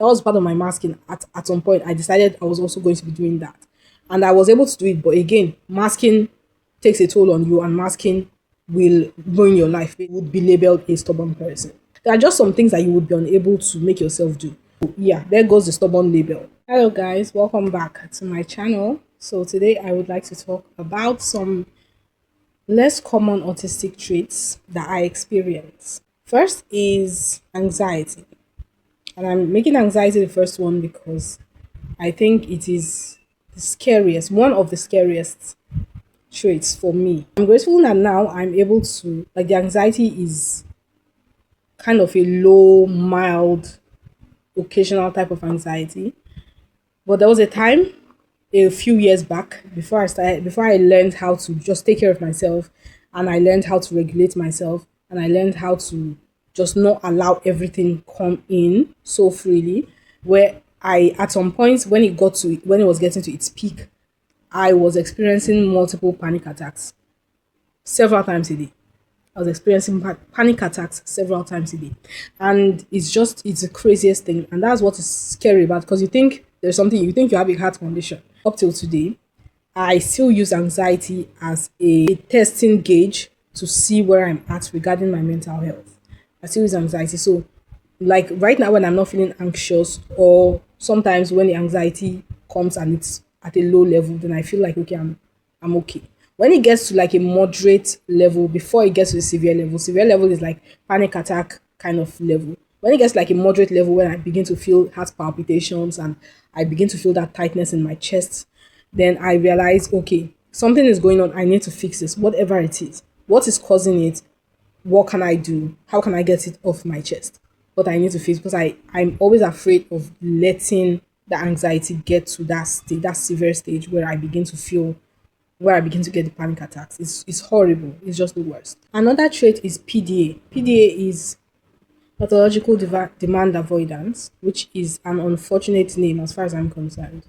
That was part of my masking. At some point, I decided I was also going to be doing that. And I was able to do it. But again, masking takes a toll on you, and masking will ruin your life. It would be labeled a stubborn person. There are just some things that you would be unable to make yourself do. Yeah, there goes the stubborn label. Hello, guys, welcome back to my channel. So, today I would like to talk about some less common autistic traits that I experience. First is anxiety. And I'm making anxiety the first one because I think it is the scariest, one of the scariest traits for me. I'm grateful that now I'm able to, like, the anxiety is kind of a low, mild, occasional type of anxiety. But there was a time a few years back before I learned how to just take care of myself, and I learned how to regulate myself, and I learned how to just not allow everything come in so freely, where I at some point when it was getting to its peak, I was experiencing multiple panic attacks several times a day. I was experiencing panic attacks several times a day. And it's the craziest thing. And that's what is scary about, because you think you have a heart condition. Up till today, I still use anxiety as a testing gauge to see where I'm at regarding my mental health. I still use anxiety. So, like right now, when I'm not feeling anxious, or sometimes when the anxiety comes and it's at a low level, then I feel like, okay, I'm okay. When it gets to like a moderate level, before it gets to the severe level is like panic attack kind of level. When it gets like a moderate level, when I begin to feel heart palpitations and I begin to feel that tightness in my chest, then I realize, okay, something is going on. I need to fix this, whatever it is. What is causing it? What can I do? How can I get it off my chest? What I need to fix, because I'm always afraid of letting the anxiety get to that state, that severe stage where I begin to get the panic attacks. It's horrible. It's just the worst. Another trait is PDA. PDA is pathological demand avoidance, which is an unfortunate name as far as I'm concerned.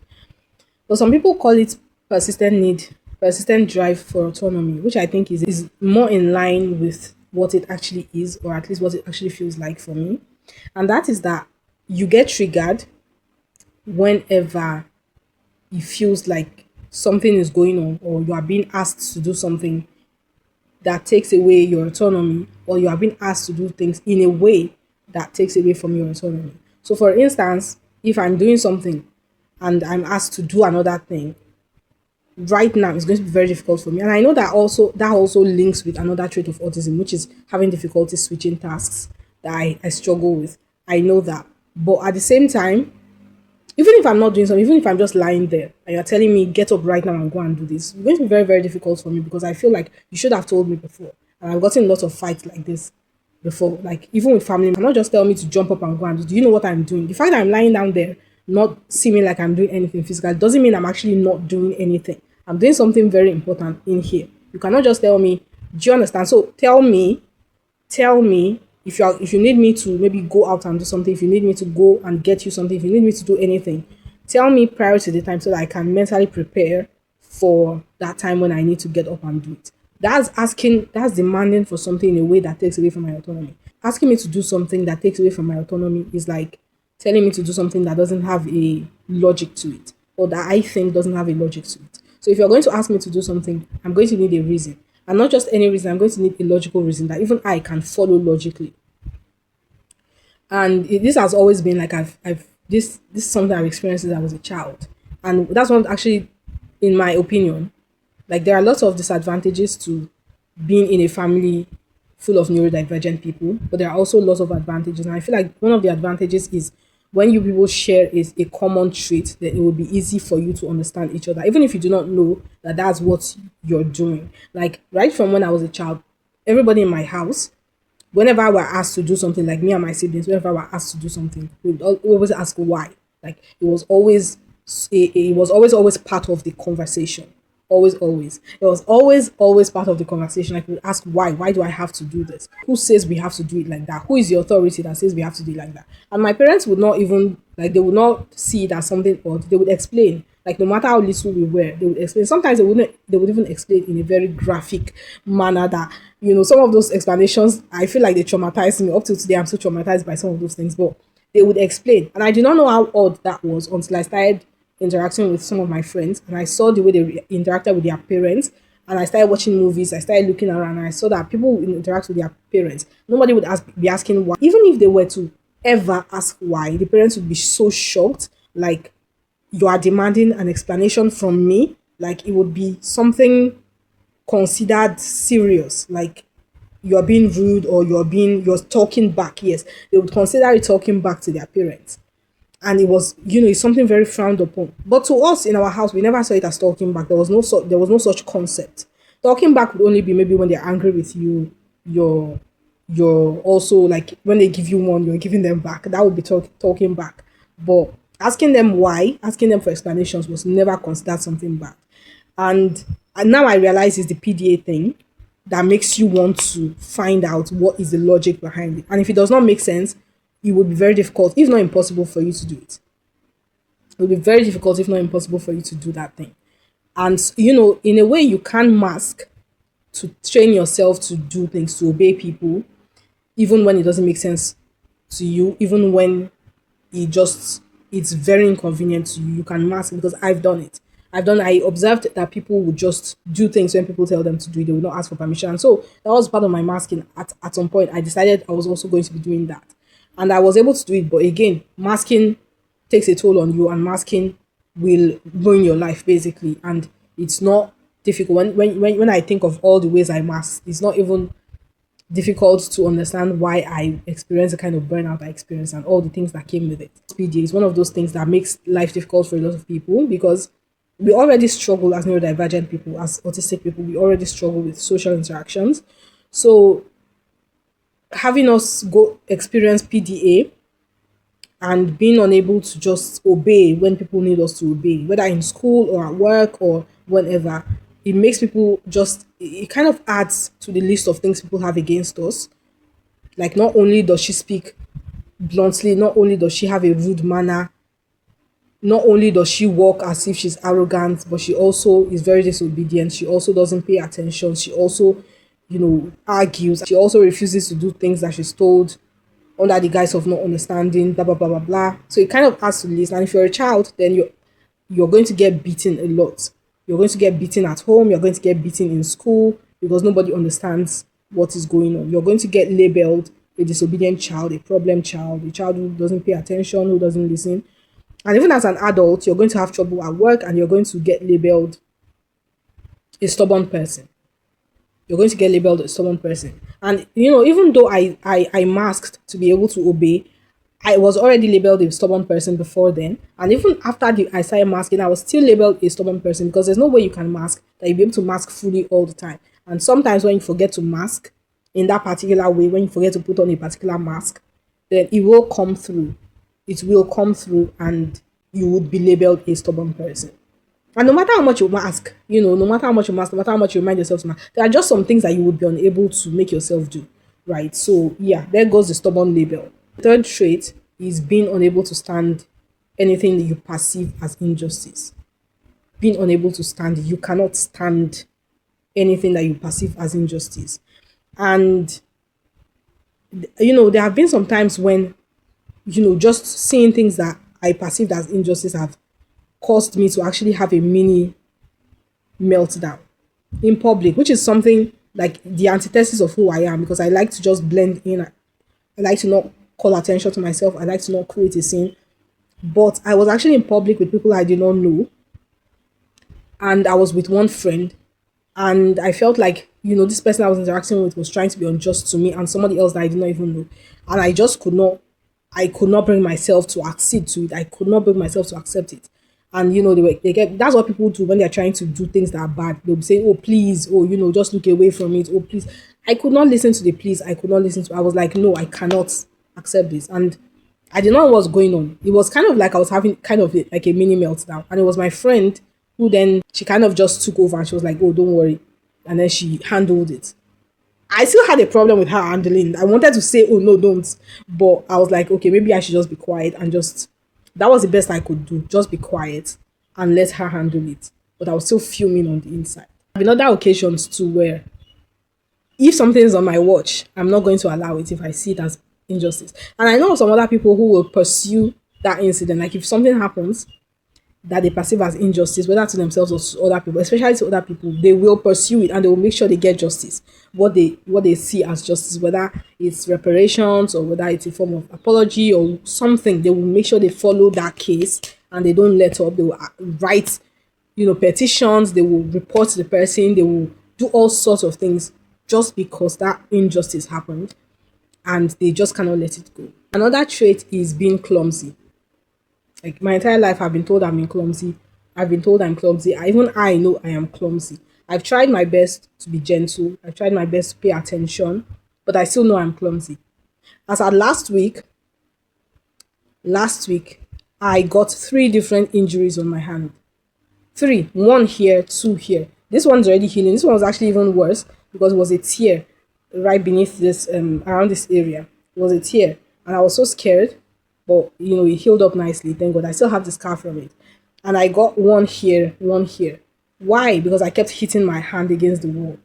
But some people call it persistent drive for autonomy, which I think is more in line with what it actually is, or at least what it actually feels like for me. And that is that you get triggered whenever it feels like something is going on, or you are being asked to do something that takes away your autonomy, or you are being asked to do things in a way that takes away from your autonomy. So, for instance, if I'm doing something and I'm asked to do another thing, right now it's going to be very difficult for me. And I know that also links with another trait of autism, which is having difficulty switching tasks that I struggle with. I know that. But at the same time, even if I'm not doing something, even if I'm just lying there and you're telling me, get up right now and go and do this, it's going to be very, very difficult for me, because I feel like you should have told me before. And I've gotten lots of fights like this before. Like, even with family, you cannot just tell me to jump up and go and do you know what I'm doing? The fact that I'm lying down there, not seeming like I'm doing anything physical, doesn't mean I'm actually not doing anything. I'm doing something very important in here. You cannot just tell me, do you understand? So tell me if you need me to maybe go out and do something, if you need me to go and get you something, if you need me to do anything, tell me prior to the time so that I can mentally prepare for that time when I need to get up and do it. That's demanding for something in a way that takes away from my autonomy. Asking me to do something that takes away from my autonomy is like telling me to do something that doesn't have a logic to it, or that I think doesn't have a logic to it. So if you're going to ask me to do something, I'm going to need a reason. And not just any reason, I'm going to need a logical reason that even I can follow logically. And this has always been like this is something I've experienced since I was a child. And that's one actually, in my opinion, like there are lots of disadvantages to being in a family full of neurodivergent people, but there are also lots of advantages. And I feel like one of the advantages is when you people share is a common trait, that it will be easy for you to understand each other, even if you do not know that that's what you're doing. Like right from when I was a child, everybody in my house, whenever we're asked to do something, like me and my siblings, whenever we're asked to do something, we would always ask why. Like it was always part of the conversation. Always. It was always part of the conversation. Like we would ask why. Why do I have to do this? Who says we have to do it like that? Who is the authority that says we have to do it like that? And my parents would not even like, they would not see it as something odd. They would explain. Like no matter how little we were, they would explain. Sometimes they would even explain in a very graphic manner that, some of those explanations, I feel like they traumatized me. Up till today, I'm so traumatized by some of those things. But they would explain. And I did not know how odd that was until I started interacting with some of my friends and I saw the way they interacted with their parents. And I started watching movies, I started looking around, and I saw that people would interact with their parents. Nobody would be asking why. Even if they were to ever ask why, the parents would be so shocked, like, you are demanding an explanation from me. Like, it would be something considered serious, like you're being rude or you're talking back. Yes, they would consider it talking back to their parents. And it was, it's something very frowned upon. But to us in our house, we never saw it as talking back. There was no such concept. Talking back would only be maybe when they're angry with you. You're also like, when they give you one, you're giving them back. That would be talking back. But asking them why, asking them for explanations was never considered something bad. And, and now I realize it's the PDA thing that makes you want to find out what is the logic behind it. And if it does not make sense, it would be very difficult, if not impossible, for you to do it. It would be very difficult, if not impossible, for you to do that thing. And, in a way, you can mask to train yourself to do things, to obey people, even when it doesn't make sense to you, even when it's very inconvenient to you. You can mask, because I've done it. I observed that people would just do things when people tell them to do it. They would not ask for permission. And so that was part of my masking. At some point, I decided I was also going to be doing that. And I was able to do it. But again, masking takes a toll on you, and masking will ruin your life, basically. And it's not difficult. When I think of all the ways I mask, it's not even difficult to understand why I experienced the kind of burnout I experienced and all the things that came with it. PDA is one of those things that makes life difficult for a lot of people, because we already struggle as neurodivergent people, as autistic people. We already struggle with social interactions. So having us go experience PDA and being unable to just obey when people need us to obey, whether in school or at work or whenever, it makes people it kind of adds to the list of things people have against us. Like, not only does she speak bluntly, not only does she have a rude manner, not only does she walk as if she's arrogant, but she also is very disobedient. She also doesn't pay attention. She also, argues. She also refuses to do things that she's told under the guise of not understanding, blah, blah, blah, blah, blah. So it kind of adds to the list. And if you're a child, then you're going to get beaten a lot. You're going to get beaten at home. You're going to get beaten in school, because nobody understands what is going on. You're going to get labeled a disobedient child, a problem child, a child who doesn't pay attention, who doesn't listen. And even as an adult, you're going to have trouble at work, and you're going to get labeled a stubborn person. You're going to get labeled a stubborn person. And, even though I masked to be able to obey, I was already labeled a stubborn person before then. And even after I started masking, I was still labeled a stubborn person, because there's no way you can mask that you'll be able to mask fully all the time. And sometimes when you forget to mask in that particular way, when you forget to put on a particular mask, then it will come through. It will come through, and you would be labeled a stubborn person. And no matter how much you mask, no matter how much you mask, no matter how much you remind yourself to mask, there are just some things that you would be unable to make yourself do, right? So yeah, there goes the stubborn label. Third trait is being unable to stand anything that you perceive as injustice. Being unable to stand it. You cannot stand anything that you perceive as injustice. And, there have been some times when, just seeing things that I perceived as injustice have caused me to actually have a mini meltdown in public, which is something like the antithesis of who I am, because I like to just blend in. I like to not call attention to myself. I like to not create a scene. But I was actually in public with people I did not know. And I was with one friend. And I felt like, this person I was interacting with was trying to be unjust to me and somebody else that I did not even know. And I just could not bring myself to accede to it. I could not bring myself to accept it. And that's what people do when they're trying to do things that are bad. They'll be saying, oh please, oh just look away from it, oh please. I could not listen to the please. I was like, no, I cannot accept this. And I didn't know what was going on. It was kind of like I was having kind of like a mini meltdown. And it was my friend who then, she kind of just took over, and she was like, oh, don't worry. And then she handled it. I still had a problem with her handling. I wanted to say, oh no, don't. But I was like, okay, maybe I should just be quiet and that was the best I could do. Just be quiet and let her handle it. But I was still fuming on the inside. There have been other occasions too where if something is on my watch, I'm not going to allow it if I see it as injustice. And I know some other people who will pursue that incident. Like if something happens that they perceive as injustice, whether to themselves or to other people, especially to other people, they will pursue it and they will make sure they get justice. What they see as justice, whether it's reparations or whether it's a form of apology or something, they will make sure they follow that case and they don't let up. They will write, petitions. They will report to the person. They will do all sorts of things just because that injustice happened, and they just cannot let it go. Another trait is being clumsy. Like my entire life, I've been told I'm being clumsy. I've been told I'm clumsy. Even I know I am clumsy. I've tried my best to be gentle. I've tried my best to pay attention, but I still know I'm clumsy. As at last week, I got 3 different injuries on my hand. 3, 1 here, 2 here. This one's already healing. This one was actually even worse because it was a tear right beneath this, around this area. It was a tear, and I was so scared. But it healed up nicely. Thank God. I still have the scar from it, and I got 1 here, 1 here. Why? Because I kept hitting my hand against the wall.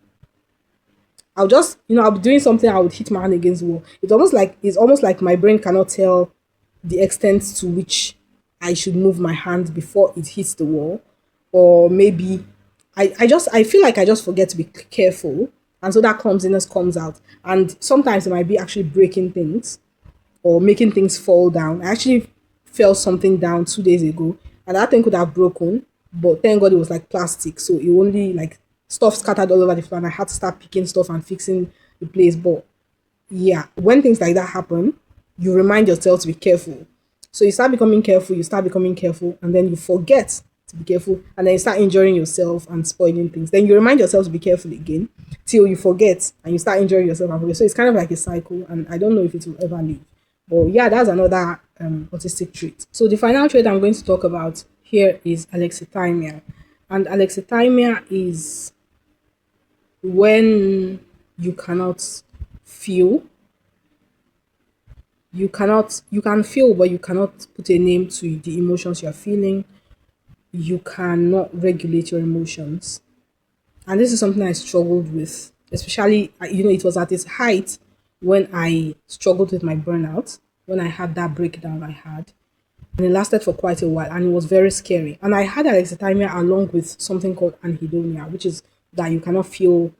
I'll be doing something. I would hit my hand against the wall. It's almost like my brain cannot tell the extent to which I should move my hand before it hits the wall, or maybe I feel like I just forget to be careful, and so that clumsiness comes out. And sometimes it might be actually breaking things or making things fall down. I actually fell something down 2 days ago, and that thing could have broken, but thank God it was like plastic, so it only like stuff scattered all over the floor, and I had to start picking stuff and fixing the place. But yeah, when things like that happen, you remind yourself to be careful. So you start becoming careful, and then you forget to be careful, and then you start injuring yourself and spoiling things. Then you remind yourself to be careful again till you forget and you start injuring yourself and forget. So it's kind of like a cycle, and I don't know if it will ever leave. But yeah, that's another autistic trait. So the final trait I'm going to talk about here is alexithymia. And alexithymia is when you cannot feel. You can feel, but you cannot put a name to the emotions you're feeling. You cannot regulate your emotions. And this is something I struggled with, especially, it was at its height when I struggled with my burnout, when I had that breakdown I had. And it lasted for quite a while, and it was very scary. And I had alexithymia along with something called anhedonia, which is that you cannot feel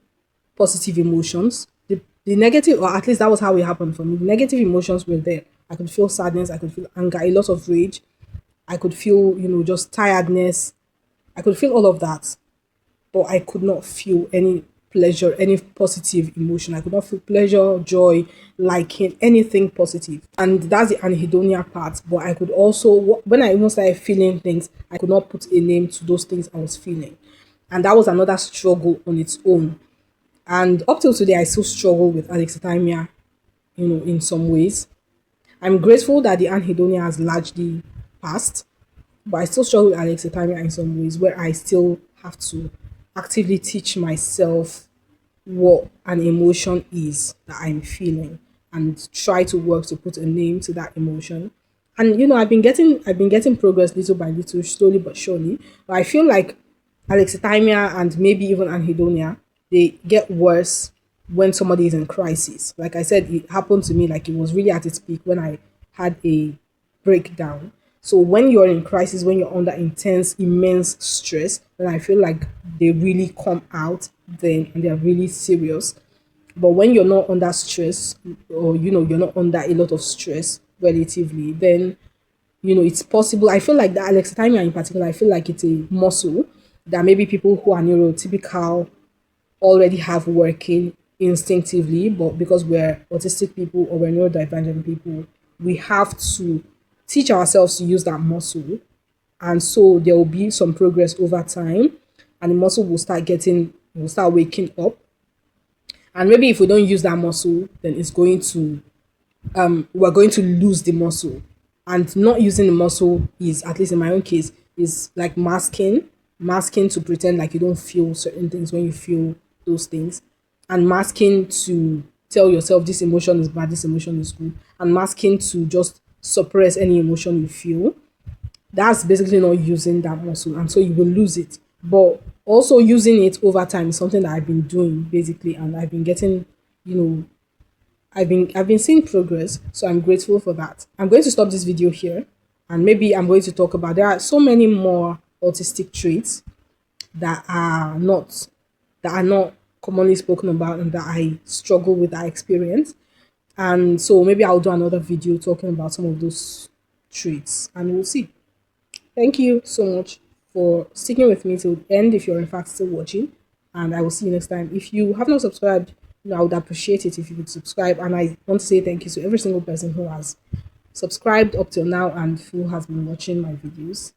positive emotions. The negative, or at least that was how it happened for me. The negative emotions were there. I could feel sadness, I could feel anger, a lot of rage. I could feel, just tiredness. I could feel all of that, but I could not feel any pleasure, any positive emotion. I could not feel pleasure, joy, liking, anything positive. And that's the anhedonia part. But I could also, when I even started feeling things, I could not put a name to those things I was feeling. And that was another struggle on its own. And up till today, I still struggle with alexithymia, in some ways. I'm grateful that the anhedonia has largely passed, but I still struggle with alexithymia in some ways where I still have to actively teach myself what an emotion is that I'm feeling and try to work to put a name to that emotion. And I've been getting progress little by little, slowly but surely. But I feel like alexithymia and maybe even anhedonia, they get worse when somebody is in crisis. Like I said, it happened to me, like it was really at its peak when I had a breakdown. So when you're in crisis, when you're under immense stress, then I feel like they really come out then, and they're really serious. But when you're not under stress, or you're not under a lot of stress relatively, then it's possible. I feel like the alexithymia in particular, I feel like it's a muscle that maybe people who are neurotypical already have working instinctively, but because we're autistic people or we're neurodivergent people, we have to teach ourselves to use that muscle. And so there will be some progress over time, and the muscle will start waking up. And maybe if we don't use that muscle, then we're going to lose the muscle. And not using the muscle is, at least in my own case, is like masking to pretend like you don't feel certain things when you feel those things, and masking to tell yourself this emotion is bad, this emotion is good, and masking to just suppress any emotion you feel. That's basically not using that muscle, and so you will lose it. But also using it over time is something that I've been doing basically, and I've been getting, you know, I've been seeing progress, so I'm grateful for that. I'm going to stop this video here, and maybe I'm going to talk about, there are so many more autistic traits that are not commonly spoken about and that I struggle with, I experience. And so maybe I'll do another video talking about some of those traits, and we'll see. Thank you so much for sticking with me till the end if you're in fact still watching. And I will see you next time. If you have not subscribed, I would appreciate it if you could subscribe. And I want to say thank you to every single person who has subscribed up till now and who has been watching my videos.